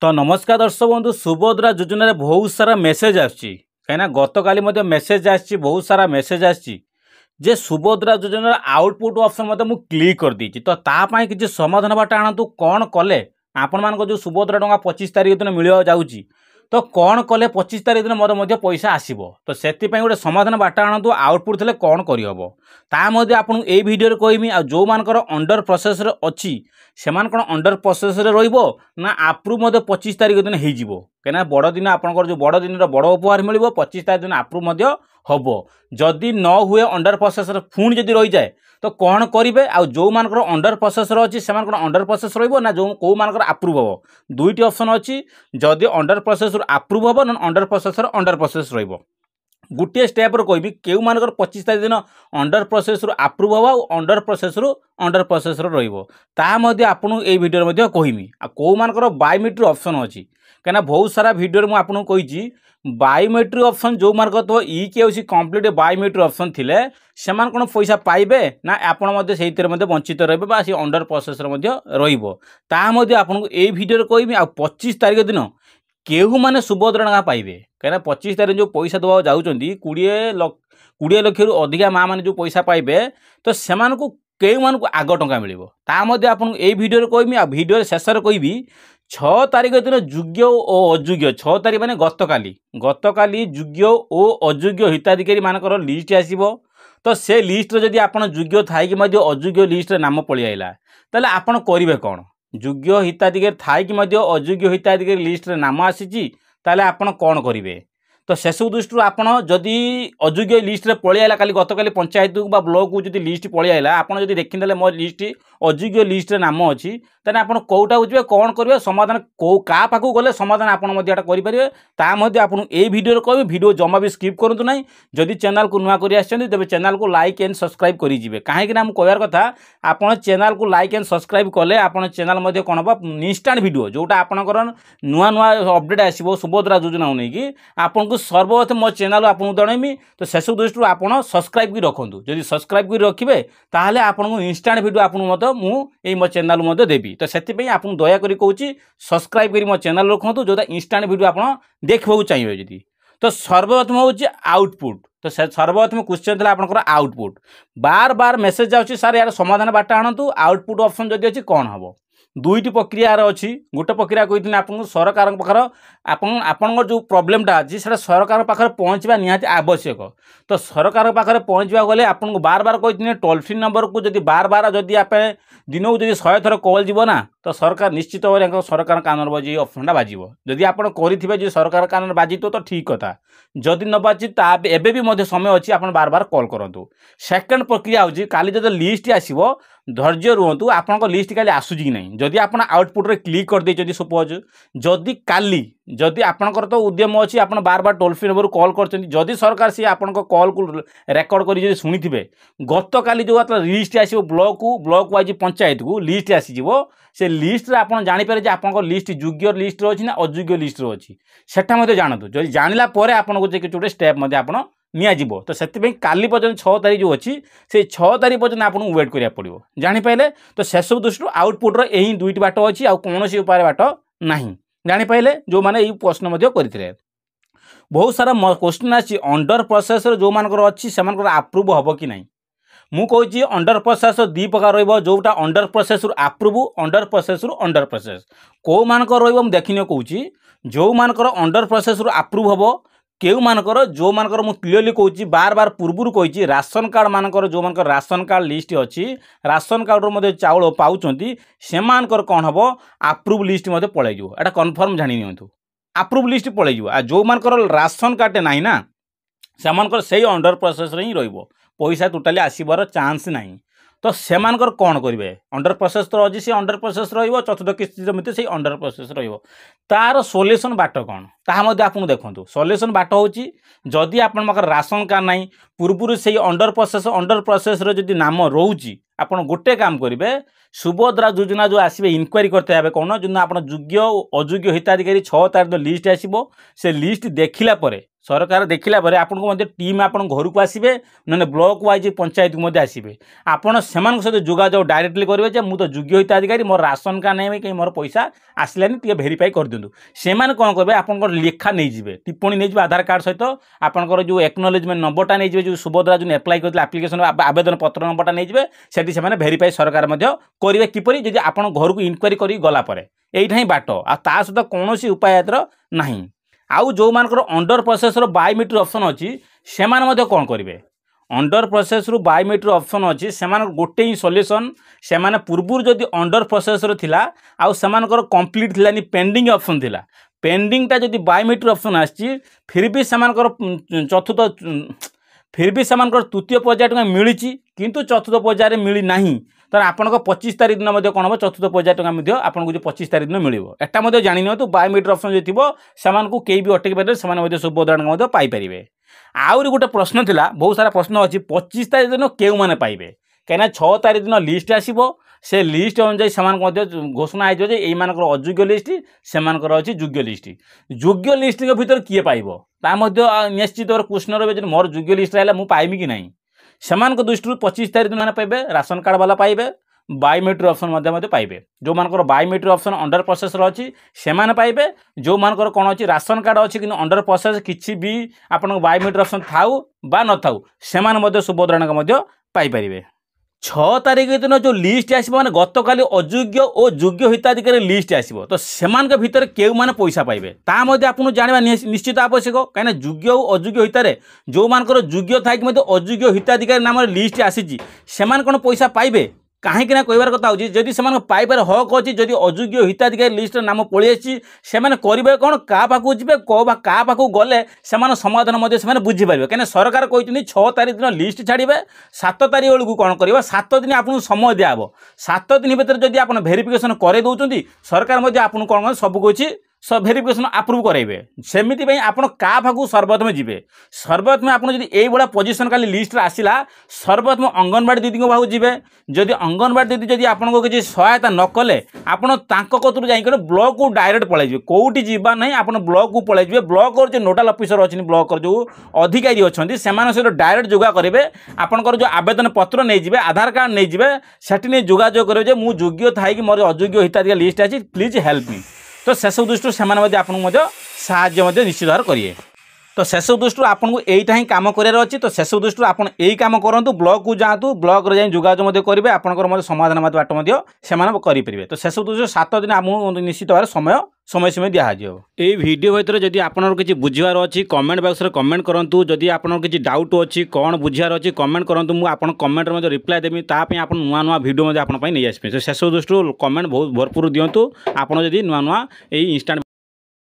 तो नमस्कार दर्शक बंधु सुभद्रा योजना बहुत सारा मेसेज आसी कहीं गतकाली मेसेज आसी बहुत सारा मेसेज आसी जे सुभद्रा योजना आउटपुट ऑप्शन मु क्लिक कर दी तो तापाई किसी समाधान बाट आणतु कौन कले आपण मान जो सुभद्रा टंका 25 तारीख दिन मिल जाऊँगी तो कौन कले 25 तारीख दिन मोर पैसा आसब तो से गोटे समाधान बाट आणतु आउटपुट थे कौन करहब ताद आपको यही भिडियो कहमी आ जो मानकर अंडर प्रोसेस अच्छी से कौन अंडर प्रोसेस ना आप्रुव 25 तारीख दिन हो कहीं बड़ दिन आपंकर जो बड़ दिन बड़ उपहार मिल 25 तारीख दिन आप्रुव हम जदि न हुए अंडर प्रोसेस पुणी जदि रही जाए तो कौन करेंगे आ जो मानकर अंडर प्रोसेस अच्छी से अंडर प्रोसेस रहा जो कौ मानकर आप्रुव हम दुईटी ऑप्शन अच्छी जदि अंडर प्रोसेस आप्रुव हम ना अंडर प्रोसेस रही गोटे स्टेप कहबी क्यों मानकर 25 तारीख दिन अंडर प्रोसेस आप्रुव हम अंडर प्रोसेस रही आपको ये भिडियो कहमी आ कौ मानकर बायोमेट्रिक ऑप्शन अच्छी कहीं बहुत सारा भिडियो मुझे आपको कही बायोमेट्रिक ऑप्शन जो मानक तो ईकेसी कंप्लीट बायोमेट्रिक ऑप्शन थिले से कौन पैसा पाइबे ना आपड़ से वंचित रहे सी अंडर प्रोसेस आपको ये भिडियो कहमी आ 25 तारीख दिन केहू माने सुभद्रा टंका पाइबे कहीं 25 तारीख जो पैसा दवा जाऊँच 20 लक्ष रु अधिका माँ मैंने जो पैसा पाइबे तो से केहू मानक आग टंका मिल आपको ये भिडियो कहमी आ भिडियो शेष कहबी 6 तारीख दिन योग्य और अयोग्य 6 तारीख माने गतकाली योग्य और अयोग्य हिताधिकारी मानकर लिस्ट आसीबो तो से लिस्ट जदि आपण योग्य थाई अयोग्य लिस्ट नाम पलि आइला ताले आपण करिवे कोन योग्य हिताधिकारी थाई अयोग्य हिताधिकारी लिस्ट नाम आसीची ताले आपण कोन करिवे तो सेसु दृष्टि आपड़ जदि अयोग्य लिस्ट पलि आइला काली गतकाली पंचायत बा ब्लॉक को जदि लिस्ट पलि आइला आपड़ जदि देखिदेले मो लिस्ट अयोग्य लिस्ट नाम अच्छी तेने आप कौटा बुझे कौन करेंगे समाधान कौ क्या पाक गले समाधान आपटा करेंगे आपको ये भिडियो कहबी भिडियो जमा भी स्किप करूँ ना जदि चैनल को नुआ कर तेज चैनल को लाइक एंड सब्सक्राइब करेंगे कहीं मुझे कथा आप चैनल को लाइक एंड सब्सक्राइब कले आप चैनल कौन हम इंस्टांट भिडियो जोटा आपंकर नुआ नुआ अपडेट आसो सुभद्रा योजना नहीं आपको सर्वप्रथम मो चैनल आपको जनइमी तो शेष दृष्टि आप सब्सक्राइब की रखुद जदि सब्सक्राइब कर रखिए ताहले आपको इंस्टांट भिडियो आपको मुझे मो चैनल देवी तो से आपको दयाकोरी कहूँ सब्सक्राइब करी मो चैनल रखुद जोटा इंस्टांट भिडियो आप देखा चाहिए जदि तो सर्वप्रथम हूँ आउटपुट तो सर्वप्रथम क्वेश्चन था आपंकर आउटपुट बार बार मेसेज आउट सार यार समाधान बाट आणतु आउटपुट ऑप्शन जदि अच्छी कौन हम दुईटी प्रक्रिया अच्छी गोटे प्रक्रिया कही आपको सरकार पाखर आपंकर जो प्रोब्लेमटा अच्छी से सरकार पाखर पहुँचवा निहाती आवश्यक तो सरकार पाखर पहुँचवा गले आपको बार बार कही टोल फ्री नंबर को जब बार बार जदि आप दिन को जब 100 थर कॉल जीव ना तो सरकार निश्चित भाव सरकार कानून बाजी ऑप्शनटा बाजिबो जदि आप करेंगे सरकार कानून बाजी तो ठीक कथा जदि न बाजी एबे भी समय अच्छी आप बार बार कॉल करूँ सेकेंड प्रक्रिया हूँ काली जो लिस्ट आसो धैर्य रुहतु आपंक लिस्ट काली आसूची कि नहीं जदि आप आउटपुट क्लिक कर देते सपोज जदि काली जदि आपंकर तो उद्यम अच्छी आप बार बार टोल फ्री नंबर कॉल कर सरकार सी आप कॉल को रेकर्ड कर शुणी थे गत काली जो लिस्ट आसो ब्लॉक वाइज पंचायत को लिस्ट आसीज से लिस्ट आप जापर आप लिस्ट योग्य लिस्ट अच्छी ना अयोग्य लिस्ट अच्छी से जानतु जब जानला आपको गोटे स्टेप आप नियाजिबो तो से काली पर्यटन 6 तारीख जो अच्छी से 6 तारीख पर्यटन आपको वेट करा पड़ो जापारे तो शेष दृष्टि आउटपुट्र यही दुईटी बाट अच्छी आ कौन उपाय बाट ना जापारे जो मैंने ये प्रश्न करते बहुत सारा क्वेश्चन आसी अंडर प्रोसेस जो मानकर अच्छी से आप्रुव हम कि नहीं मु कहूँ अंडर प्रोसेस दी प्रकार रोटा अंडर प्रोसेस आप्रुव अंडर प्रोसेस कौ मानकर रुझे देखने कहूँ जो मानकर अंडर प्रोसेस आप्रुव हम केउ मानकर जो मानकर मु क्लियरली कहूँ बार बार पूर्व कही राशन कार्ड मानकर जो मानकर राशन कार्ड लिस्ट अच्छी राशन कार्ड रो चाउल पाँच से मानकर कौन हम आप्रुव लिस्ट पलैज एटा कन्फर्म जानी आप्रुव लिस्ट पलैज आ जो मानकर राशन कार्ड ना से मानकर से अंडर प्रोसेस ही पैसा टोटाली आसबार चांस नहीं तो से मानकर कौन करेंगे अंडर प्रोसेस तो अच्छी से अंडर प्रोसेस रचतुर्थ किस्ती से अंडर प्रोसेस तार सोल्यूशन बाट कौन ତାହା ମଧ୍ୟ ଆପଣ ଦେଖନ୍ତୁ ସଲ୍ୟୁସନ୍ ବାଟ ହେଉଛି ଯଦି ଆପଣଙ୍କ ପାଖରେ ରାସନ କାର୍ଡ଼ ନାହିଁ ପୂର୍ବରୁ ସେଇ ଅଣ୍ଡର ପ୍ରୋସେସ୍ର ଯଦି ନାମ ରହୁଛି ଆପଣ ଗୋଟେ କାମ କରିବେ ସୁଭଦ୍ରା ଯୋଜନା ଯେଉଁ ଆସିବେ ଇନକ୍ୱାରି କରିତେ ହେବେ କ'ଣ ଯଦି ଆପଣ ଯୋଗ୍ୟ ଅଯୋଗ୍ୟ ହିତାଧିକାରୀ 6 ତାରିଖ ଲିଷ୍ଟ ଆସିବ ସେ ଲିଷ୍ଟ ଦେଖିଲା ପରେ ସରକାର ଦେଖିଲା ପରେ ଆପଣଙ୍କୁ ମଧ୍ୟ ଟିମ୍ ଆପଣ ଘରକୁ ଆସିବେ ନହେଲେ ବ୍ଲକ ୱାଇଜ୍ ପଞ୍ଚାୟତକୁ ମଧ୍ୟ ଆସିବେ ଆପଣ ସେମାନଙ୍କ ସହିତ ଯୋଗାଯୋଗ ଡାଇରେକ୍ଟଲି କରିବେ ଯେ ମୁଁ ତ ଯୋଗ୍ୟ ହିତାଧିକାରୀ ମୋର ରାସନ କାର୍ଡ଼ ନାହିଁ କାହିଁ ମୋର ପଇସା ଆସିଲାନି ଟିକେ ଭେରିଫାଇ କରିଦିଅନ୍ତୁ ସେମାନେ କ'ଣ କରିବେ ଆପଣଙ୍କର ଲେଖା ନେଇଯିବେ ଟିପ୍ପଣୀ ନେଇଯିବେ ଆଧାର କାର୍ଡ଼ ସହିତ ଆପଣଙ୍କର ଯେଉଁ ଏକ୍ନୋଲେଜମେଣ୍ଟ ନମ୍ବରଟା ନେଇଯିବେ ଯେଉଁ ସୁଭଦ୍ରା ଯେଉଁ ଆପ୍ଲାଏ କରିଥିଲେ ଆପ୍ଲିକେସନ୍ ଆବେଦନ ପତ୍ର ନମ୍ବରଟା ନେଇଯିବେ ସେଠି ସେମାନେ ଭେରିଫାଇ ସରକାର ମଧ୍ୟ କରିବେ କିପରି ଯଦି ଆପଣ ଘରକୁ ଇନକ୍ୱାରି କରିକି ଗଲା ପରେ এইটা ହିଁ ବାଟ ଆଉ ତା ସହିତ କୌଣସି ଉପାୟର ନାହିଁ ଆଉ ଯେଉଁମାନଙ୍କର ଅଣ୍ଡର ପ୍ରୋସେସ୍ର ବାୟୋମେଟ୍ରିକ୍ ଅପସନ୍ ଅଛି ସେମାନେ ମଧ୍ୟ କ'ଣ କରିବେ ଅଣ୍ଡର ପ୍ରୋସେସ୍ରୁ ବାୟୋମେଟ୍ରିକ୍ ଅପସନ୍ ଅଛି ସେମାନଙ୍କ ଗୋଟେ ହିଁ ସଲ୍ୟୁସନ୍ ସେମାନେ ପୂର୍ବରୁ ଯଦି ଅଣ୍ଡର ପ୍ରୋସେସ୍ର ଥିଲା ଆଉ ସେମାନଙ୍କର କମ୍ପ୍ଲିଟ୍ ଥିଲାନି ପେଣ୍ଡିଂ ଅପସନ୍ ଥିଲା ପେଣ୍ଡିଂଟା ଯଦି ବାୟୋମେଟ୍ରିକ୍ ଅପସନ୍ ଆସିଛି ଫିର୍ ବି ସେମାନଙ୍କର ତୃତୀୟ ପର୍ଯ୍ୟାୟ ଟଙ୍କା ମିଳିଛି କିନ୍ତୁ ଚତୁର୍ଥ ପର୍ଯ୍ୟାୟରେ ମିଳି ନାହିଁ ତାହେଲେ ଆପଣଙ୍କ 25 ତାରିଖ ଦିନ ମଧ୍ୟ କ'ଣ ହେବ ଚତୁର୍ଥ ପର୍ଯ୍ୟାୟ ଟଙ୍କା ମଧ୍ୟ ଆପଣଙ୍କୁ ଯେଉଁ 25 ତାରିଖ ଦିନ ମିଳିବ ଏଟା ମଧ୍ୟ ଜାଣି ନିଅନ୍ତୁ ବାୟୋମେଟ୍ରିକ୍ ଅପସନ୍ ଯଦି ଥିବ ସେମାନଙ୍କୁ କେହି ବି ଅଟକି ପାରିବେ ସେମାନେ ମଧ୍ୟ ସୁଭଦ୍ରା ଟଙ୍କା ମଧ୍ୟ ପାଇପାରିବେ ଆହୁରି ଗୋଟେ ପ୍ରଶ୍ନ ଥିଲା ବହୁତ ସାରା ପ୍ରଶ୍ନ ଅଛି 25 ତାରିଖ ଦିନ କେଉଁମାନେ ପାଇବେ କାହିଁକିନା 6 ତାରିଖ ଦିନ ଲିଷ୍ଟ ଆସିବ ସେ ଲିଷ୍ଟ ଅନୁଯାୟୀ ସେମାନଙ୍କୁ ମଧ୍ୟ ଘୋଷଣା ହେଇଯିବ ଯେ ଏଇମାନଙ୍କର ଅଯୋଗ୍ୟ ଲିଷ୍ଟ ସେମାନଙ୍କର ଅଛି ଯୋଗ୍ୟ ଲିଷ୍ଟଙ୍କ ଭିତରେ କିଏ ପାଇବ ତା ମଧ୍ୟ ନିଶ୍ଚିତ ଭାବରେ କୃଷ୍ଣ ରହିବେ ଯଦି ମୋର ଯୋଗ୍ୟ ଲିଷ୍ଟ ରହିଲା ମୁଁ ପାଇବି କି ନାହିଁ ସେମାନଙ୍କ ଦୃଷ୍ଟିରୁ 25 ତାରିଖ ଦିନ ପାଇବେ ରାସନ କାର୍ଡ଼ ବାଲା ପାଇବେ ବାୟୋମେଟ୍ରିକ୍ ଅପସନ୍ ମଧ୍ୟ ପାଇବେ ଯେଉଁମାନଙ୍କର ବାୟୋମେଟ୍ରିକ୍ ଅପସନ୍ ଅଣ୍ଡର ପ୍ରୋସେସ୍ର ଅଛି ସେମାନେ ପାଇବେ ଯେଉଁମାନଙ୍କର କ'ଣ ଅଛି ରାସନ କାର୍ଡ଼ ଅଛି କିନ୍ତୁ ଅଣ୍ଡର ପ୍ରୋସେସ୍ କିଛି ବି ଆପଣଙ୍କ ବାୟୋମେଟ୍ରିକ୍ ଅପସନ୍ ଥାଉ ବା ନଥାଉ ସେମାନେ ମଧ୍ୟ ସୁଭଦ୍ରା ଟଙ୍କା ମଧ୍ୟ ପାଇପାରିବେ 6 ତାରିଖ ଦିନ ଯେଉଁ ଲିଷ୍ଟ ଆସିବ ମାନେ ଗତକାଲି ଅଯୋଗ୍ୟ ଓ ଯୋଗ୍ୟ ହିତାଧିକାରୀ ଲିଷ୍ଟ ଆସିବ ତ ସେମାନଙ୍କ ଭିତରେ କେଉଁମାନେ ପଇସା ପାଇବେ ତାହା ମଧ୍ୟ ଆପଣଙ୍କୁ ଜାଣିବା ନିଶ୍ଚିତ ଆବଶ୍ୟକ କାହିଁକିନା ଯୋଗ୍ୟ ଓ ଅଯୋଗ୍ୟ ହିତାରେ ଯେଉଁମାନଙ୍କର ଯୋଗ୍ୟ ଥାଇକି ମଧ୍ୟ ଅଯୋଗ୍ୟ ହିତାଧିକାରୀ ନାମରେ ଲିଷ୍ଟ ଆସିଛି ସେମାନେ କ'ଣ ପଇସା ପାଇବେ କାହିଁକି ନା କହିବାର କଥା ହେଉଛି ଯଦି ସେମାନଙ୍କ ପାଇବାର ହକ୍ ଅଛି ଯଦି ଅଯୋଗ୍ୟ ହିତାଧିକାରୀ ଲିଷ୍ଟର ନାମ ପଳେଇ ଆସିଛି ସେମାନେ କରିବେ କ'ଣ କାହା ପାଖକୁ ଯିବେ କାହା ପାଖକୁ ଗଲେ ସେମାନେ ସମାଧାନ ମଧ୍ୟ ସେମାନେ ବୁଝିପାରିବେ କାହିଁକିନା ସରକାର କହିଛନ୍ତି 6 ତାରିଖ ଦିନ ଲିଷ୍ଟ ଛାଡ଼ିବେ 7 ତାରିଖ ବେଳକୁ କ'ଣ କରିବେ 7 ଦିନ ଆପଣଙ୍କୁ ସମୟ ଦିଆହେବ 7 ଦିନ ଭିତରେ ଯଦି ଆପଣ ଭେରିଫିକେସନ୍ କରାଇ ଦେଉଛନ୍ତି ସରକାର ମଧ୍ୟ ଆପଣଙ୍କୁ କ'ଣ ସବୁ କିଛି ভেরিফিকেশন আপ্রুভ করাইবে সেমিতি আপনার কাহা পাখু সর্বপ্রথমে যাবে সর্বপ্রথমে আপনার যদি এইভাবে পজিশন খালি লিস্টরে আসলা সর্বপ্রথমে অঙ্গনবাড়ি দিদি পাখু যাবে যদি অঙ্গনবাড়ি দিদি যদি আপনার কিছু সহায়তা নকলে আপনার তাঁক কতর যাই ব্লক কু ডাইরেক্ট পলাই যাবে কোটি যা না আপনার ব্লক কু পলাই যাবে ব্লকর যে নোডাল অফিসর অনেক ব্লকর যে অধিকারী অনেক সে সহ ডাইরেক্ট যোগা করবে আপনার যে আবেদন পত্র নিয়ে যাবে আধার কার্ড নিয়ে যাবে সেটি নিয়ে যোগাযোগ করবে যে মু যোগ্য থাকি মোর অযোগ্য হিতাধিকারী লিস্ট আছে প্লিজ হেল্প মি तो सेसब दृष्टि से साहाय्य निश्चित भाव करेंगे तो सेसब दृष्टि आपको यहीटा ही कम करार अच्छी तो सेसब दृष्टि आप यही कम करूँ ब्लॉक को जातु ब्लॉक रे जोगाजोग करेंगे आपंकर समाधान बाट से करेंगे तो सेसब दृष्टि 7 दिन आमको निश्चित भाव समय समय दिखाई ये वीडियो भर जब आपंकर किसी बुझार अच्छी कमेंट बॉक्स में कमेंट करूँ जदि आपन किसी डाउट अच्छी कौन बुझार अच्छी कमेंट करूँ मुझे कमेंट में रिप्लाई देवी ताप आप नुआ नुआ भिडियो नहीं आसपे तो सेसब दृष्टि कमेंट बहुत भरपूर दिंतु आप नुआ नुआ इंस्टाट